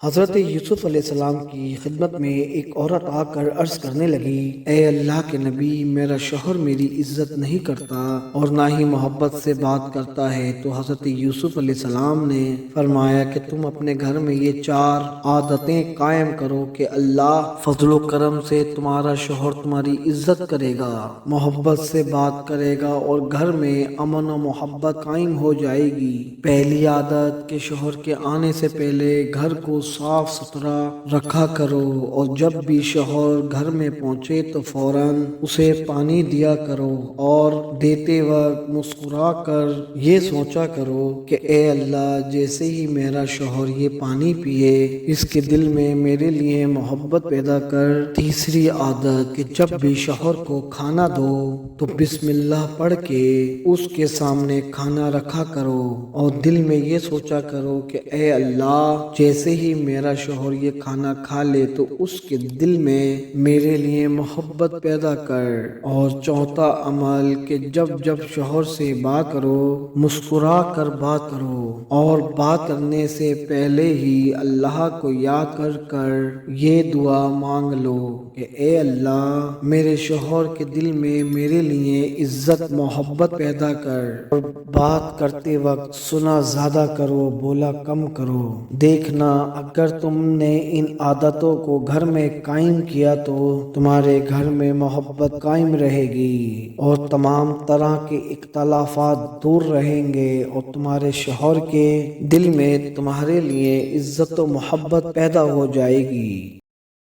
حضرت یوسف علیہ السلام کی خدمت میں ایک عورت آ کر عرض کرنے لگی، اے اللہ کے نبی، میرا شوہر میری عزت نہیں کرتا اور نہ ہی محبت سے بات کرتا ہے۔ تو حضرت یوسف علیہ السلام نے فرمایا کہ تم اپنے گھر میں یہ 4 عادتیں قائم کرو کہ اللہ فضل و کرم سے تمہارا شوہر تمہاری عزت کرے گا، محبت سے بات کرے گا اور گھر میں امن و محبت قائم ہو جائے گی۔ پہلی عادت کہ شوہر کے آنے سے پہلے گھر کو صاف ستھرا رکھا کرو اور جب بھی شوہر گھر میں پہنچے تو فوراً اسے پانی دیا کرو اور دیتے وقت مسکرا کر یہ سوچا کرو کہ اے اللہ، جیسے ہی میرا شوہر یہ پانی پیے اس کے دل میں میرے لیے محبت پیدا کر۔ تیسری عادت کہ جب بھی شوہر کو کھانا دو تو بسم اللہ پڑھ کے اس کے سامنے کھانا رکھا کرو اور دل میں یہ سوچا کرو کہ اے اللہ، جیسے ہی میرا شوہر یہ کھانا کھا لے تو اس کے دل میں میرے لیے محبت پیدا کر۔ اور چوتھا عمل کہ جب شوہر سے بات کرو مسکرا کر بات کرو اور بات کرنے سے پہلے ہی اللہ کو یاد کر کر یہ دعا مانگ لو کہ اے اللہ، میرے شوہر کے دل میں میرے لیے عزت محبت پیدا کر اور بات کرتے وقت سنا زیادہ کرو، بولا کم کرو۔ دیکھنا اگر تم نے ان عادتوں کو گھر میں قائم کیا تو تمہارے گھر میں محبت قائم رہے گی اور تمام طرح کے اختلافات دور رہیں گے اور تمہارے شوہر کے دل میں تمہارے لیے عزت و محبت پیدا ہو جائے گی۔